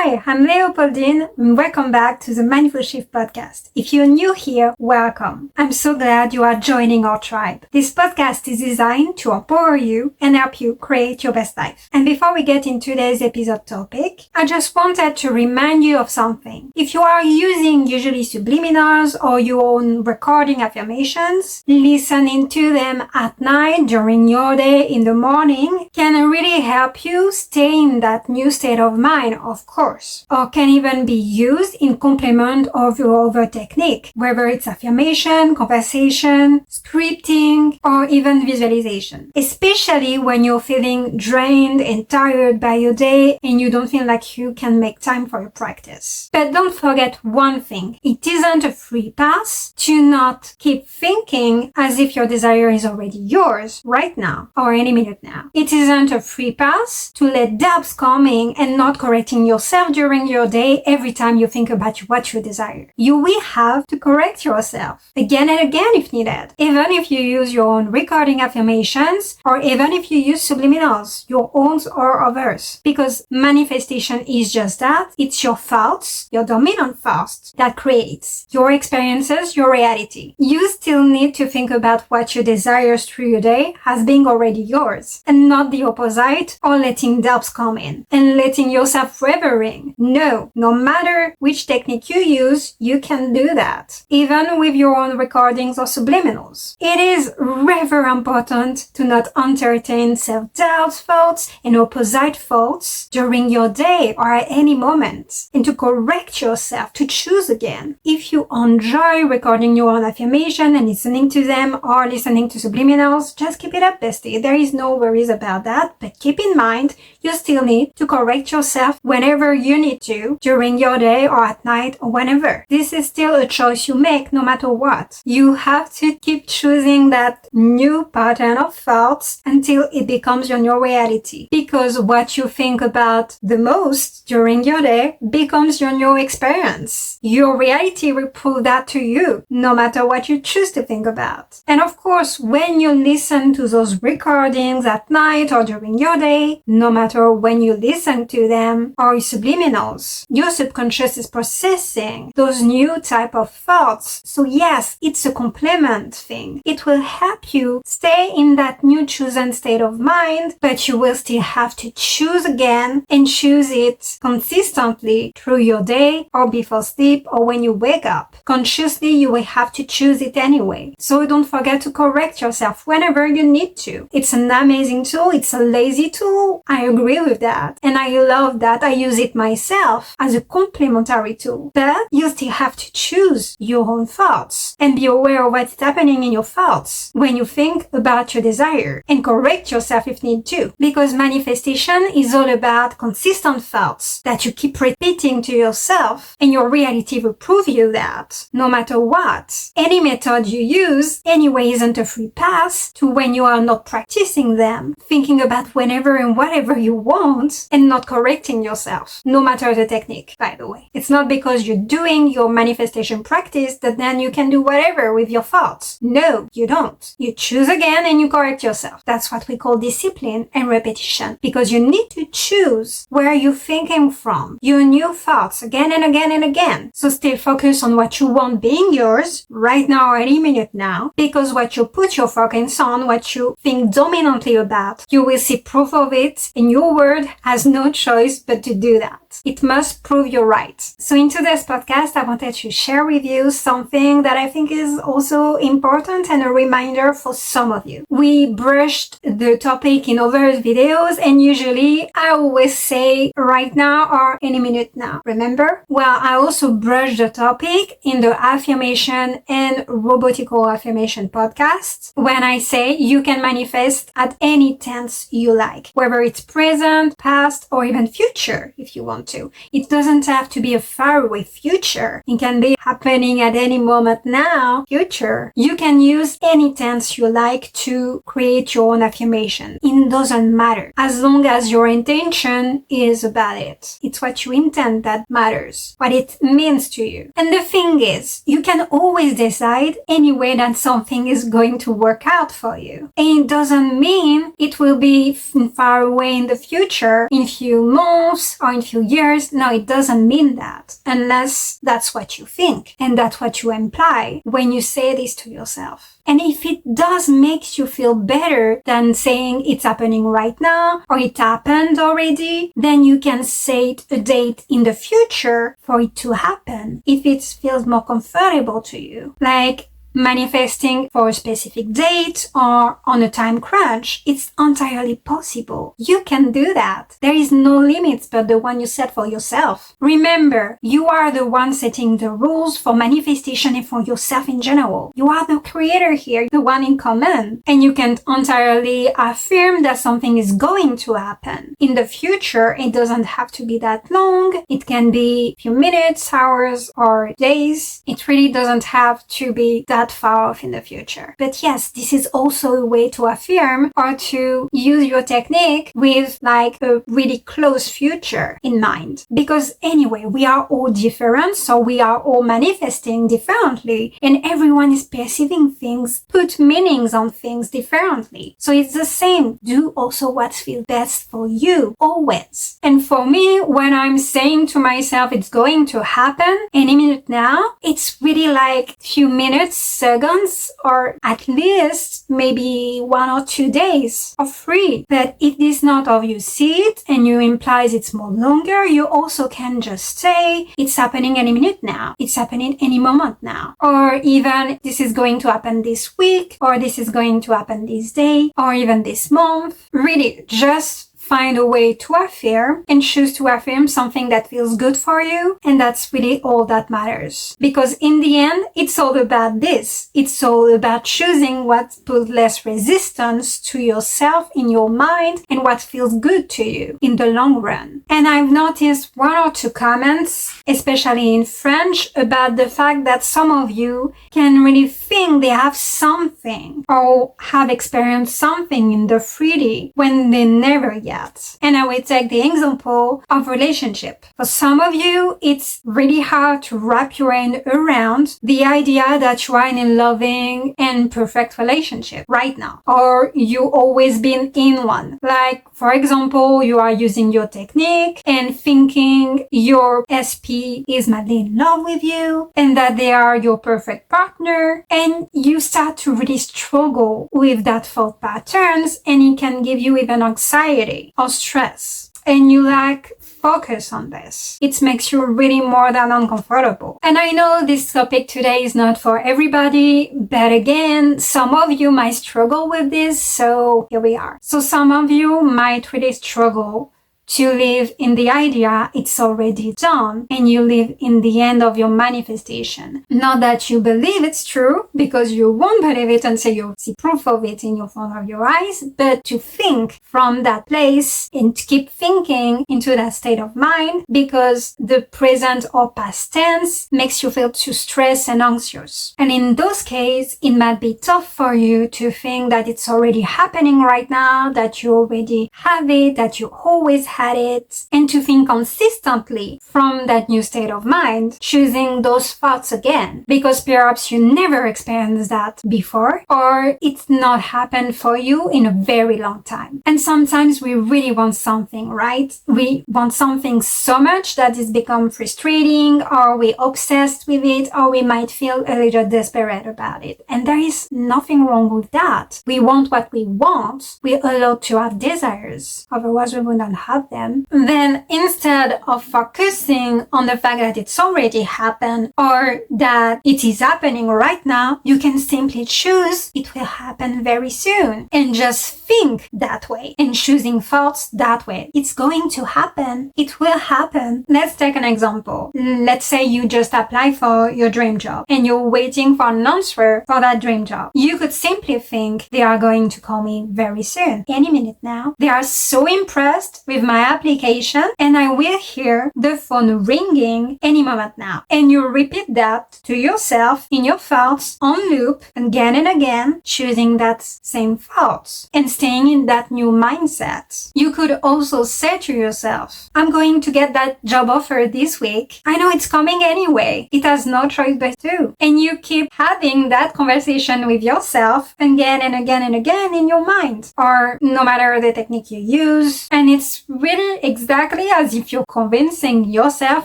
Hi, I'm Leopoldine and welcome back to the Mindful Shift podcast. If you're new here, welcome. I'm so glad you are joining our tribe. This podcast is designed to empower you and help you create your best life. And before we get into today's episode topic, I just wanted to remind you of something. If you are using usually subliminals or your own recording affirmations, listening to them at night, during your day, in the morning, can really help you stay in that new state of mind, of course, or can even be used in complement of your other technique, whether it's affirmation, conversation, scripting, or even visualization. Especially when you're feeling drained and tired by your day and you don't feel like you can make time for your practice. But don't forget one thing. It isn't a free pass to not keep thinking as if your desire is already yours right now or any minute now. It isn't a free pass to let doubts coming and not correcting yourself during your day every time you think about what you desire. You will have to correct yourself again and again if needed, even if you use your own recording affirmations or even if you use subliminals, your own or others, because manifestation is just that. It's your thoughts, your dominant thoughts, that creates your experiences, your reality. You still need to think about what you desire through your day as being already yours and not the opposite, or letting doubts come in and letting yourself revering. No matter which technique you use, you can do that, even with your own recordings or subliminals. It is very important to not entertain self-doubt thoughts and opposite thoughts during your day or at any moment, and to correct yourself, to choose again. If you enjoy recording your own affirmation and listening to them or listening to subliminals, just keep it up, bestie. There is no worries about that, but keep in mind, you still need to correct yourself whenever you need to during your day or at night or whenever. This is still a choice you make no matter what. You have to keep choosing that new pattern of thoughts until it becomes your new reality, because what you think about the most during your day becomes your new experience. Your reality will prove that to you, no matter what you choose to think about. And of course, when you listen to those recordings at night or during your day, no matter when you listen to them or subliminals, your subconscious is processing those new type of thoughts. So yes, it's a complement thing. It will help you stay in that new chosen state of mind, but you will still have to choose again and choose it consistently through your day or before sleep or when you wake up. Consciously, you will have to choose it anyway. So don't forget to correct yourself whenever you need to. It's an amazing tool. It's a lazy tool. I agree with that. And I love that. I use it myself as a complementary tool. But you still have to choose your own thoughts and be aware of what's happening in your thoughts when you think about your desire, and correct yourself if need to. Because manifestation is all about consistent thoughts that you keep repeating to yourself, and your reality will prove you that no matter what. Any method you use anyway isn't a free pass to when you are not practicing them, thinking about whenever and whatever you want and not correcting yourself, no matter the technique, by the way. It's not because you're doing your manifestation practice that then you can do whatever with your thoughts. No, you don't. You choose again and you correct yourself. That's what we call discipline and repetition, because you need to choose where you're thinking from your new thoughts again and again and again. So stay focused on what you want being yours right now or any minute now, because what you put your focus on, what you think dominantly about, you will see proof of it, and your word has no choice but to do that. It must prove you're right. So in today's podcast, I wanted to share with you something that I think is also important and a reminder for some of you. We brushed the topic in other videos, and usually I always say right now or any minute now. Remember? Well, I also brushed the topic in the affirmation and robotical affirmation podcast when I say you can manifest at any tense you like, whether it's present, past, or even future if you want to. It doesn't have to be a faraway future. It can be happening at any moment now, future. You can use any tense you like to create your own affirmation. It doesn't matter as long as your intention is about it. It's what you intend that matters, what it means to you. And the thing is, you can always decide any way that something is going to work out for you. And it doesn't mean it will be far away in the future, in few months or in few few years. No, it doesn't mean that, unless that's what you think and that's what you imply when you say this to yourself. And if it does make you feel better than saying it's happening right now or it happened already, then you can set a date in the future for it to happen if it feels more comfortable to you. Like manifesting for a specific date or on a time crunch, it's entirely possible. You can do that. There is no limits but the one you set for yourself. Remember, you are the one setting the rules for manifestation and for yourself in general. You are the creator here, the one in command, and you can entirely affirm that something is going to happen. In the future, it doesn't have to be that long. It can be a few minutes, hours, or days. It really doesn't have to be that far off in the future. But yes, this is also a way to affirm or to use your technique with like a really close future in mind. Because anyway, we are all different, so we are all manifesting differently, and everyone is perceiving things, put meanings on things differently. So it's the same. Do also what feels best for you, always. And for me, when I'm saying to myself it's going to happen any minute now, it's really like few minutes, seconds, or at least maybe 1 or 2 days or 3. But if this is not how you see it and you implies it's more longer, you also can just say it's happening any minute now. It's happening any moment now. Or even this is going to happen this week, or this is going to happen this day, or even this month. Really, just find a way to affirm and choose to affirm something that feels good for you. And that's really all that matters. Because in the end, it's all about this. It's all about choosing what puts less resistance to yourself in your mind and what feels good to you in the long run. And I've noticed 1 or 2 comments, especially in French, about the fact that some of you can really think they have something or have experienced something in the 3D when they never yet. And I will take the example of relationship. For some of you, it's really hard to wrap your hand around the idea that you are in a loving and perfect relationship right now, or you always been in one. Like, for example, you are using your technique and thinking your SP is madly in love with you and that they are your perfect partner, and you start to really struggle with that thought patterns, and it can give you even anxiety or stress, and you lack focus on this. It makes you really more than uncomfortable. And I know this topic today is not for everybody, but again, some of you might struggle with this, so here we are. So some of you might really struggle to live in the idea it's already done and you live in the end of your manifestation. Not that you believe it's true, because you won't believe it until you see proof of it in your front of your eyes, but to think from that place and to keep thinking into that state of mind, because the present or past tense makes you feel too stressed and anxious. And in those cases, it might be tough for you to think that it's already happening right now, that you already have it, that you always had it, and to think consistently from that new state of mind, choosing those thoughts again, because perhaps you never experienced that before, or it's not happened for you in a very long time. And sometimes we really want something, right? We want something so much that it's become frustrating, or we're obsessed with it, or we might feel a little desperate about it. And there is nothing wrong with that. We want what we want. We're allowed to have desires. Otherwise, we wouldn't have them. Then instead of focusing on the fact that it's already happened or that it is happening right now, you can simply choose it will happen very soon and just think that way and choosing thoughts that way. It's going to happen. It will happen. Let's take an example. Let's say you just apply for your dream job and you're waiting for an answer for that dream job. You could simply think they are going to call me very soon, any minute now. They are so impressed with my application and I will hear the phone ringing any moment now. And you repeat that to yourself in your thoughts on loop again and again, choosing that same thoughts and staying in that new mindset. You could also say to yourself, I'm going to get that job offer this week. I know it's coming anyway. It has no choice but to. And you keep having that conversation with yourself again and again and again in your mind, or no matter the technique you use. And it's really really exactly as if you're convincing yourself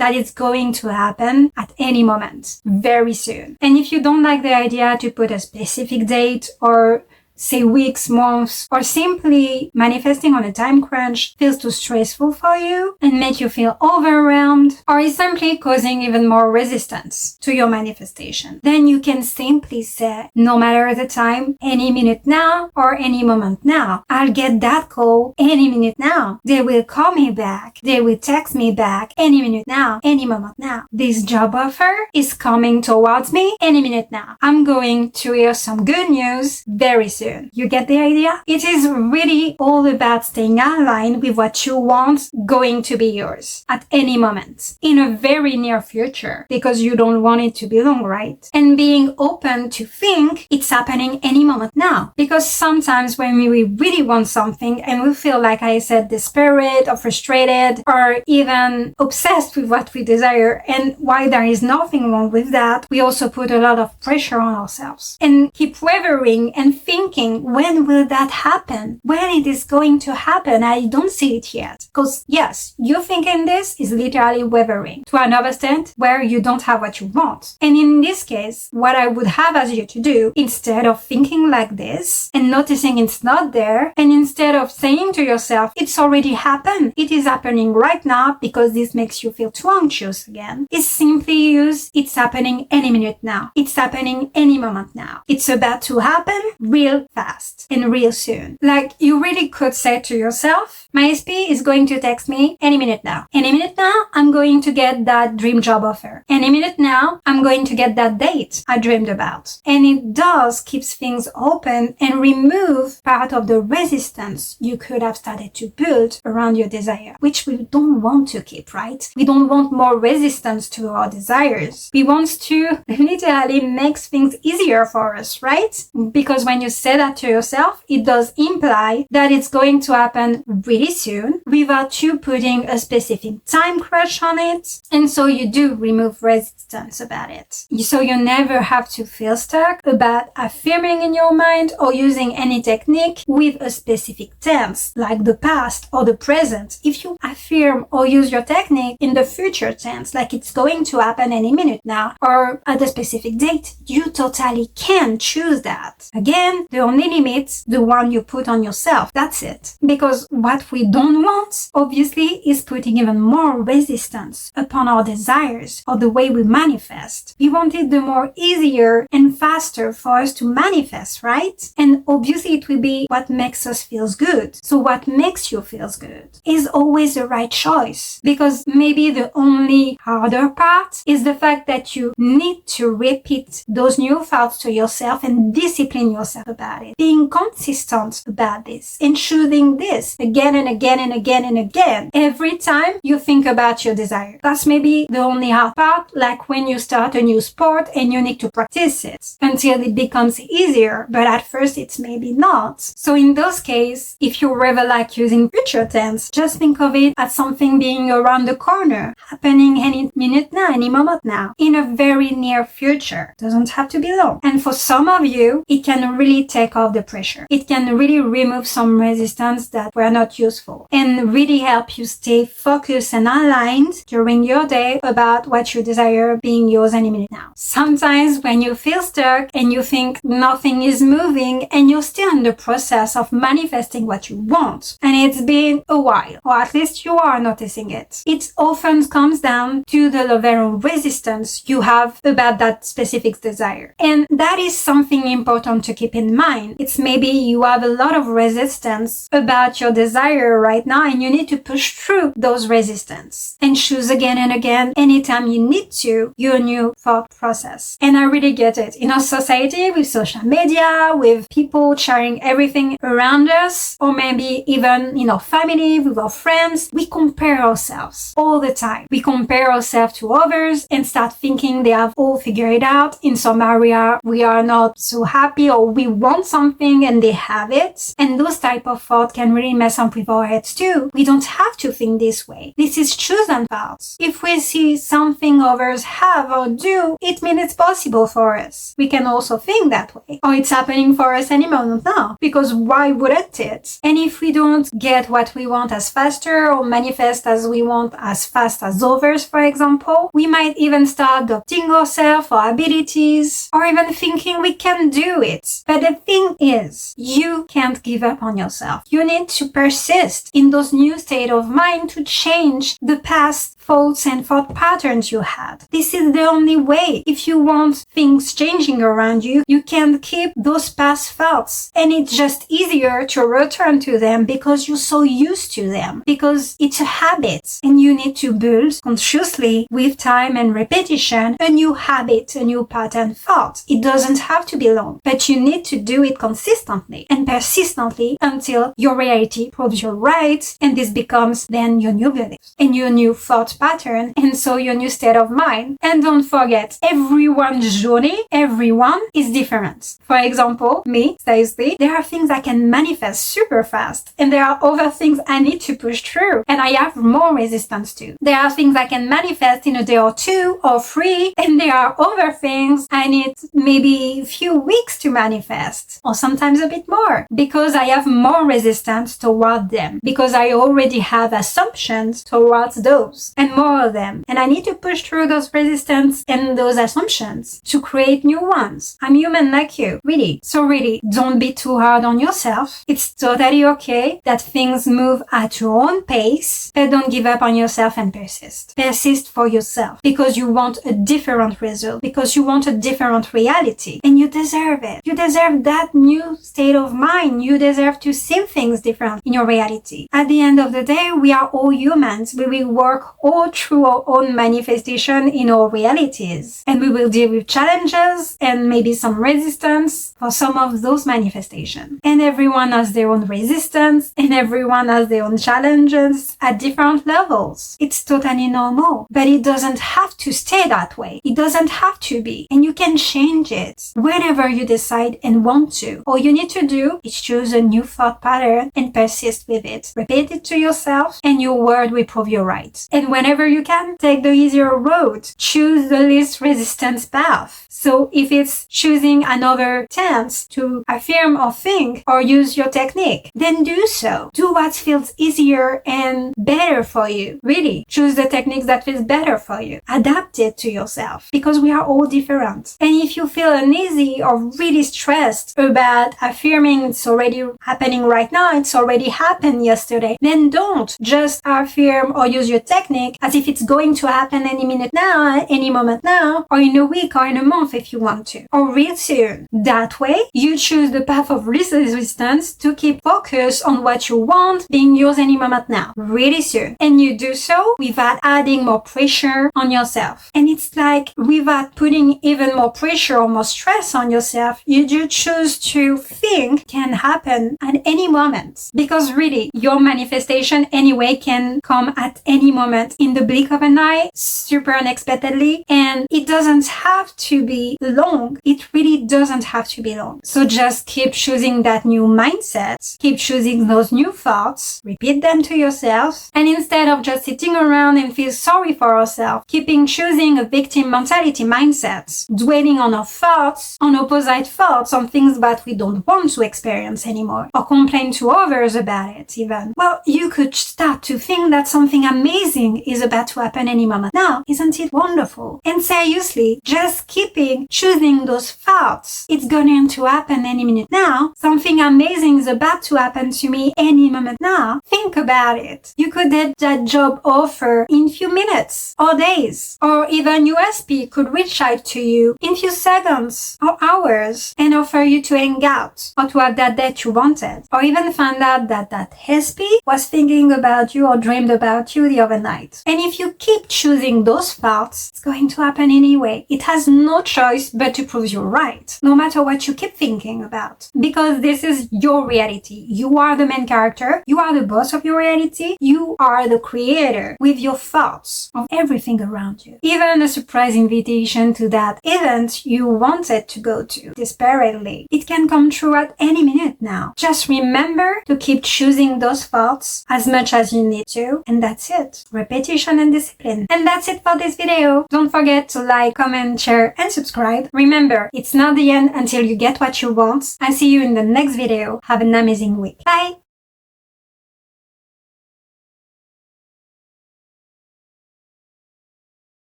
that it's going to happen at any moment, very soon. And if you don't like the idea to put a specific date or say weeks, months, or simply manifesting on a time crunch feels too stressful for you and make you feel overwhelmed, or is simply causing even more resistance to your manifestation, then you can simply say, no matter the time, any minute now or any moment now, I'll get that call any minute now. They will call me back. They will text me back any minute now, any moment now. This job offer is coming towards me any minute now. I'm going to hear some good news very soon. You get the idea? It is really all about staying aligned with what you want going to be yours at any moment in a very near future, because you don't want it to be long, right? And being open to think it's happening any moment now, because sometimes when we really want something and we feel, like I said, desperate or frustrated or even obsessed with what we desire, and while there is nothing wrong with that, we also put a lot of pressure on ourselves and keep wavering and thinking, when will that happen? When it is going to happen? I don't see it yet. Because yes, you thinking this is literally wavering to an extent where you don't have what you want. And in this case, what I would have as you to do, instead of thinking like this and noticing it's not there, and instead of saying to yourself, it's already happened, it is happening right now because this makes you feel too anxious again, is simply use, it's happening any minute now. It's happening any moment now. It's about to happen real fast and real soon. Like, you really could say to yourself, my SP is going to text me any minute now. Any minute now, I'm going to get that dream job offer. Any minute now, I'm going to get that date I dreamed about. And it does keeps things open and remove part of the resistance you could have started to build around your desire, which we don't want to keep, right? We don't want more resistance to our desires. We want to literally make things easier for us, right? Because when you say that to yourself, it does imply that it's going to happen really soon without you putting a specific time crunch on it. And so you do remove resistance about it. So you never have to feel stuck about affirming in your mind or using any technique with a specific tense, like the past or the present. If you affirm or use your technique in the future tense, like it's going to happen any minute now or at a specific date, you totally can choose that. Again, the only limit, the one you put on yourself. That's it. Because what we don't want, obviously, is putting even more resistance upon our desires or the way we manifest. We want it the more easier and faster for us to manifest, right? And obviously it will be what makes us feel good. So what makes you feel good is always the right choice. Because maybe the only harder part is the fact that you need to repeat those new thoughts to yourself and discipline yourself about it. Being consistent about this and choosing this again and again and again and again every time you think about your desire. That's maybe the only hard part, like when you start a new sport and you need to practice it until it becomes easier, but at first it's maybe not. So in those cases, if you ever like using future tense, just think of it as something being around the corner, happening any minute now, any moment now, in a very near future. Doesn't have to be long. And for some of you, it can really take off the pressure. It can really remove some resistance that were not useful and really help you stay focused and aligned during your day about what you desire being yours any minute now. Sometimes when you feel stuck and you think nothing is moving and you're still in the process of manifesting what you want, and it's been a while, or at least you are noticing it, it often comes down to the level of resistance you have about that specific desire. And that is something important to keep in mind. It's maybe you have a lot of resistance about your desire right now and you need to push through those resistance and choose again and again anytime you need to your new thought process. And I really get it. In our society, with social media, with people sharing everything around us, or maybe even in our family, with our friends, we compare ourselves all the time. We compare ourselves to others and start thinking they have all figured it out. In some area, we are not so happy, or we want want something and they have it. And those type of thoughts can really mess up with our heads too. We don't have to think this way. This is chosen thoughts. If we see something others have or do, it means it's possible for us. We can also think that way. Or it's happening for us any moment now. Because why wouldn't it? And if we don't get what we want as faster or manifest as we want as fast as others, for example, we might even start doubting ourselves or abilities, or even thinking we can do it. But the thing is, you can't give up on yourself. You need to persist in those new state of mind to change the past thoughts and thought patterns you had. This is the only way. If you want things changing around you, you can't keep those past thoughts. And it's just easier to return to them because you're so used to them. Because it's a habit. And you need to build consciously with time and repetition a new habit, a new pattern thought. It doesn't have to be long, but you need to do it consistently and persistently until your reality proves you're right, and this becomes then your new belief and your new thought pattern, and so your new state of mind. And don't forget, everyone's journey, everyone is different. For example, me, seriously, there are things I can manifest super fast, and there are other things I need to push through, and I have more resistance to. There are things I can manifest in a day or two or three, and there are other things I need maybe a few weeks to manifest, or sometimes a bit more, because I have more resistance toward them, because I already have assumptions towards those, and more of them. And I need to push through those resistance and those assumptions to create new ones. I'm human like you, really. So really, don't be too hard on yourself. It's totally okay that things move at your own pace, but don't give up on yourself and persist. Persist for yourself, because you want a different result, because you want a different reality, and you deserve it. You deserve that new state of mind. You deserve to see things different in your reality. At the end of the day, we are all humans. We will work all through our own manifestation in our realities, and we will deal with challenges and maybe some resistance for some of those manifestations. And everyone has their own resistance, and everyone has their own challenges at different levels. It's totally normal, but it doesn't have to stay that way. It doesn't have to be, and you can change it whenever you decide and want to. All you need to do is choose a new thought pattern and persist with it. Repeat it to yourself, and your word will prove you right. And whenever you can, take the easier road. Choose the least resistance path. So if it's choosing another tense to affirm or think or use your technique, then do so. Do what feels easier and better for you. Really, choose the techniques that feels better for you. Adapt it to yourself, because we are all different. And if you feel uneasy or really stressed about affirming it's already happening right now, it's already happened yesterday, then don't just affirm or use your technique as if it's going to happen any minute now, any moment now, or in a week or in a month if you want to, or real soon. That way, you choose the path of least resistance to keep focused on what you want being yours any moment now, really soon. And you do so without adding more pressure on yourself. And it's like, without putting even more pressure or more stress on yourself, you do choose to think can happen at any moment. Because really, your manifestation anyway can come at any moment in the blink of an eye, super unexpectedly, and it doesn't have to be long. It really doesn't have to be long. So just keep choosing that new mindset, keep choosing those new thoughts, repeat them to yourself, and instead of just sitting around and feel sorry for ourselves, keeping choosing a victim mentality mindset, dwelling on our thoughts, on opposite thoughts, on things that we don't want to experience anymore, or complain to others about it even. Well, you could start to think that something amazing is about to happen any moment now. Isn't it wonderful? And seriously, just keeping choosing those thoughts, it's going to happen any minute now. Something amazing is about to happen to me any moment now. Think about it. You could get that job offer in few minutes or days, or even USP could reach out to you in few seconds or hours and offer you to hang out or to have that date you wanted, or even find out that that SP was thinking about you or dreamed about you the other night. right. And if you keep choosing those thoughts, it's going to happen anyway. It has no choice but to prove you're right, no matter what you keep thinking about. Because this is your reality. You are the main character. You are the boss of your reality. You are the creator with your thoughts of everything around you. Even a surprise invitation to that event you wanted to go to desperately, it can come true at any minute now. Just remember to keep choosing those thoughts as much as you need to, and that's it. Repetition and discipline. And that's it for this video. Don't forget to like, comment, share, and subscribe. Remember, it's not the end until you get what you want. I'll see you in the next video. Have an amazing week. Bye!